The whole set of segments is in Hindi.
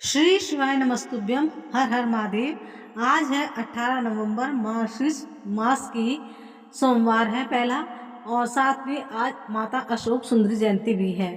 श्री शिवाय नमस्तुभ्यम। हर हर महादेव। आज है 18 नवंबर मार्गशीर्ष मास की सोमवार है पहला, और साथ में आज माता अशोक सुंदरी जयंती भी है।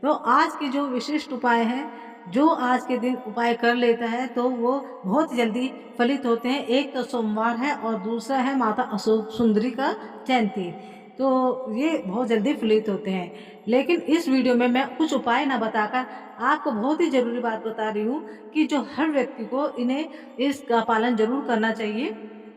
तो आज के जो विशिष्ट उपाय हैं, जो आज के दिन उपाय कर लेता है तो वो बहुत जल्दी फलित होते हैं। एक तो सोमवार है और दूसरा है माता अशोक सुंदरी का जयंती, तो ये बहुत जल्दी फलित होते हैं। लेकिन इस वीडियो में मैं कुछ उपाय ना बताकर आपको बहुत ही ज़रूरी बात बता रही हूँ कि जो हर व्यक्ति को इन्हें इसका पालन ज़रूर करना चाहिए।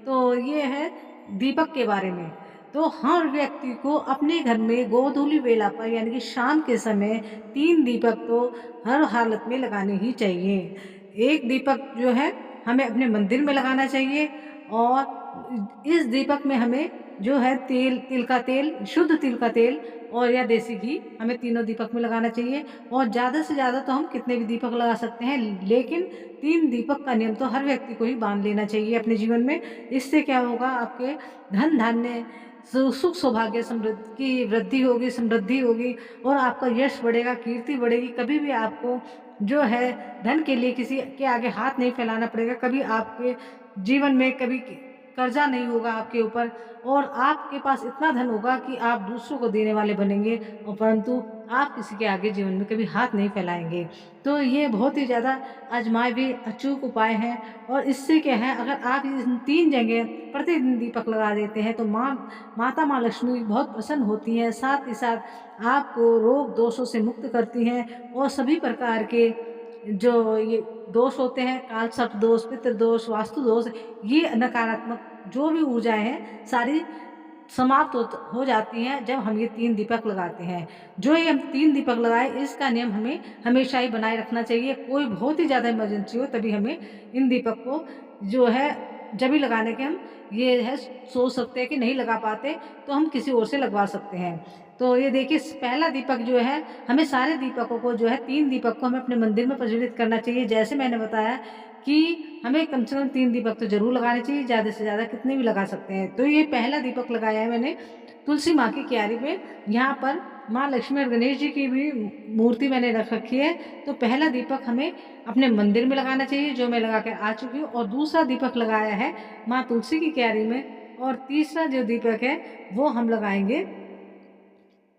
तो ये है दीपक के बारे में। तो हर व्यक्ति को अपने घर में गोधूली बेला पर यानी कि शाम के समय 3 दीपक तो हर हालत में लगाने ही चाहिए। एक दीपक जो है हमें अपने मंदिर में लगाना चाहिए, और इस दीपक में हमें जो है तिल का तेल, शुद्ध तिल का तेल और या देसी घी, हमें तीनों दीपक में लगाना चाहिए। और ज़्यादा से ज़्यादा तो हम कितने भी दीपक लगा सकते हैं, लेकिन 3 दीपक का नियम तो हर व्यक्ति को ही बांध लेना चाहिए अपने जीवन में। इससे क्या होगा, आपके धन धान्य सुख सौभाग्य समृद्धि की वृद्धि होगी, समृद्धि होगी, और आपका यश बढ़ेगा, कीर्ति बढ़ेगी। कभी भी आपको जो है धन के लिए किसी के आगे हाथ नहीं फैलाना पड़ेगा। कभी आपके जीवन में कभी कर्जा नहीं होगा आपके ऊपर, और आपके पास इतना धन होगा कि आप दूसरों को देने वाले बनेंगे, और परंतु आप किसी के आगे जीवन में कभी हाथ नहीं फैलाएंगे। तो ये बहुत ही ज़्यादा आजमाए हुए अचूक उपाय हैं। और इससे क्या है, अगर आप इन 3 जगह प्रतिदिन दीपक लगा देते हैं तो माता लक्ष्मी बहुत प्रसन्न होती हैं। साथ ही साथ आपको रोग दोषों से मुक्त करती हैं, और सभी प्रकार के जो ये दोष होते हैं, काल सर्प दोष, पितृ दोष, वास्तु दोष, ये नकारात्मक जो भी ऊर्जाएं हैं सारी समाप्त हो जाती हैं जब हम ये 3 दीपक लगाते हैं। जो ये हम 3 दीपक लगाए, इसका नियम हमें हमेशा ही बनाए रखना चाहिए। कोई बहुत ही ज़्यादा इमरजेंसी हो तभी हमें इन दीपक को जो है जब भी लगाने के हम ये है सोच सकते हैं कि नहीं लगा पाते तो हम किसी और से लगवा सकते हैं। तो ये देखिए, पहला दीपक जो है, हमें सारे दीपकों को जो है 3 दीपक को हमें अपने मंदिर में प्रज्वलित करना चाहिए। जैसे मैंने बताया कि हमें कम से कम 3 दीपक तो ज़रूर लगाने चाहिए, ज़्यादा से ज़्यादा कितने भी लगा सकते हैं। तो ये पहला दीपक लगाया है मैंने तुलसी माँ की क्यारी में। यहाँ पर माँ लक्ष्मी और गणेश जी की भी मूर्ति मैंने रख रखी है। तो पहला दीपक हमें अपने मंदिर में लगाना चाहिए, जो मैं लगा के आ चुकी हूँ, और दूसरा दीपक लगाया है माँ तुलसी की क्यारी में, और तीसरा जो दीपक है वो हम लगाएंगे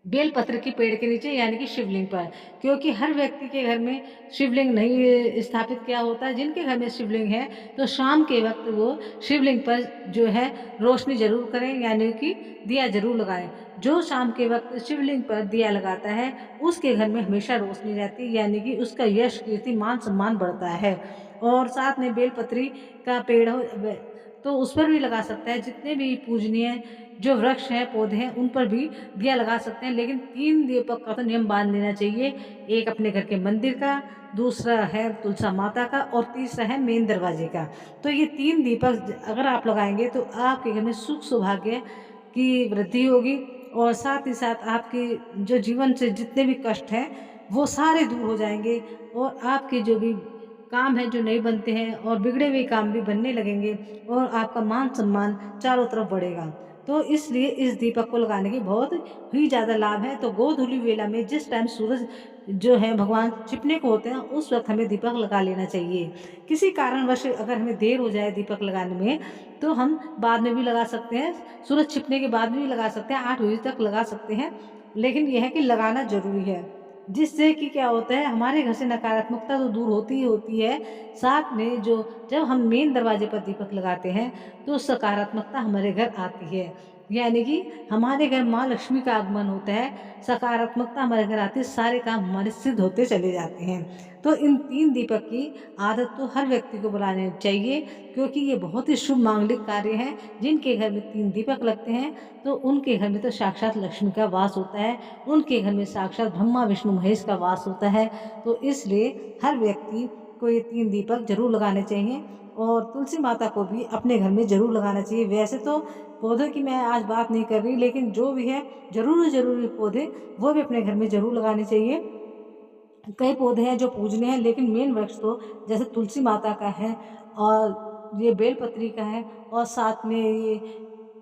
बेलपत्र की पेड़ के नीचे यानी कि शिवलिंग पर। क्योंकि हर व्यक्ति के घर में शिवलिंग नहीं स्थापित किया होता है। जिनके घर में शिवलिंग है तो शाम के वक्त वो शिवलिंग पर जो है रोशनी जरूर करें, यानी कि दिया जरूर लगाएं। जो शाम के वक्त शिवलिंग पर दिया लगाता है उसके घर में हमेशा रोशनी रहती है, यानी कि उसका यश कीर्ति मान सम्मान बढ़ता है। और साथ में बेलपत्री का पेड़ हो तो उस पर भी लगा सकता है। जितने भी पूजनीय जो वृक्ष हैं, पौधे हैं, उन पर भी दिया लगा सकते हैं। लेकिन 3 दीपक का तो नियम बांध लेना चाहिए। एक अपने घर के मंदिर का, दूसरा है तुलसा माता का, और तीसरा है मेन दरवाजे का। तो ये 3 दीपक अगर आप लगाएंगे तो आपके घर में सुख सौभाग्य की वृद्धि होगी, और साथ ही साथ आपके जो जीवन से जितने भी कष्ट हैं वो सारे दूर हो जाएंगे, और आपके जो भी काम है जो नहीं बनते हैं और बिगड़े हुए काम भी बनने लगेंगे, और आपका मान सम्मान चारों तरफ बढ़ेगा। तो इसलिए इस दीपक को लगाने के बहुत ही ज़्यादा लाभ है। तो गोधूली वेला में जिस टाइम सूरज जो है भगवान छिपने को होते हैं उस वक्त हमें दीपक लगा लेना चाहिए। किसी कारणवश अगर हमें देर हो जाए दीपक लगाने में तो हम बाद में भी लगा सकते हैं, सूरज छिपने के बाद भी लगा सकते हैं, 8 बजे तक लगा सकते हैं। लेकिन यह है कि लगाना ज़रूरी है, जिससे कि क्या होता है, हमारे घर से नकारात्मकता तो दूर होती ही होती है। साथ में जो जब हम मेन दरवाजे पर दीपक लगाते हैं तो सकारात्मकता हमारे घर आती है, यानी कि हमारे घर माँ लक्ष्मी का आगमन होता है। सकारात्मकता हमारे घर आती है, सारे काम हमारे सिद्ध होते चले जाते हैं। तो इन 3 दीपक की आदत तो हर व्यक्ति को बनानी चाहिए, क्योंकि ये बहुत ही शुभ मांगलिक कार्य है। जिनके घर में 3 दीपक लगते हैं तो उनके घर में तो साक्षात लक्ष्मी का वास होता है, उनके घर में साक्षात ब्रह्मा विष्णु महेश का वास होता है। तो इसलिए हर व्यक्ति को ये 3 दीपक जरूर लगाने चाहिए, और तुलसी माता को भी अपने घर में ज़रूर लगाना चाहिए। वैसे तो पौधों की मैं आज बात नहीं कर रही, लेकिन जो भी है ज़रूरी पौधे वो भी अपने घर में ज़रूर लगाने चाहिए। कई पौधे हैं जो पूजनीय हैं, लेकिन मेन वृक्ष तो जैसे तुलसी माता का है, और ये बेलपत्री का है, और साथ में ये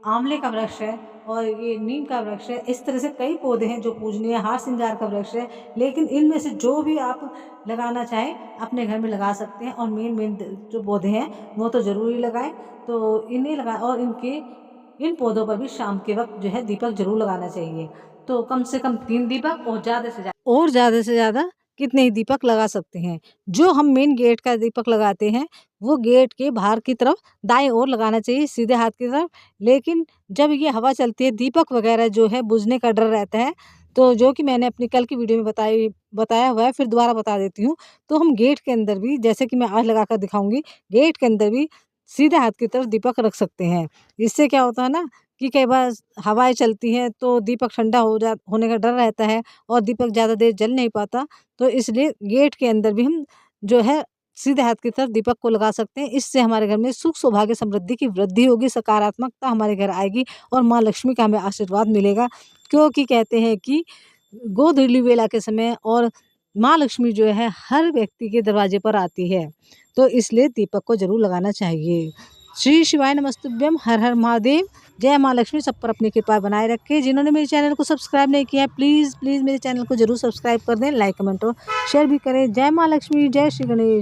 आंवले का वृक्ष है और ये नीम का वृक्ष है। इस तरह से कई पौधे हैं जो पूजनीय, हार श्रृंगार का वृक्ष है। लेकिन इनमें से जो भी आप लगाना चाहें अपने घर में लगा सकते हैं, और मेन जो पौधे हैं वो तो ज़रूर ही लगाएं। तो इन्हें लगा, और इन पौधों पर भी शाम के वक्त जो है दीपक जरूर लगाना चाहिए। तो कम से कम 3 दीपक, और ज़्यादा से ज़्यादा कितने ही दीपक लगा सकते हैं। जो हम मेन गेट का दीपक लगाते हैं वो गेट के बाहर की तरफ दाएं ओर लगाना चाहिए, सीधे हाथ की तरफ। लेकिन जब ये हवा चलती है, दीपक वगैरह जो है बुझने का डर रहता है। तो जो कि मैंने अपनी कल की वीडियो में बताया हुआ है, फिर दोबारा बता देती हूँ। तो हम गेट के अंदर भी, जैसे कि मैं आज लगा कर दिखाऊंगी, गेट के अंदर भी सीधे हाथ की तरफ दीपक रख सकते हैं। इससे क्या होता है ना कि कई बार हवाएं चलती हैं तो दीपक ठंडा होने का डर रहता है और दीपक ज़्यादा देर जल नहीं पाता। तो इसलिए गेट के अंदर भी हम जो है सीधे हाथ की तरफ दीपक को लगा सकते हैं। इससे हमारे घर में सुख, सौभाग्य, समृद्धि की वृद्धि होगी, सकारात्मकता हमारे घर आएगी और माँ लक्ष्मी का हमें आशीर्वाद मिलेगा। क्योंकि कहते हैं कि गोधूलि वेला के समय और माँ लक्ष्मी जो है हर व्यक्ति के दरवाजे पर आती है। तो इसलिए दीपक को जरूर लगाना चाहिए। श्री शिवाय नमस्तुभ्यम। हर हर महादेव। जय माँ लक्ष्मी सब पर अपनी कृपा बनाए रखे। जिन्होंने मेरे चैनल को सब्सक्राइब नहीं किया है, प्लीज़ मेरे चैनल को जरूर सब्सक्राइब कर दें, लाइक कमेंट और शेयर भी करें। जय माँ लक्ष्मी, जय श्री गणेश।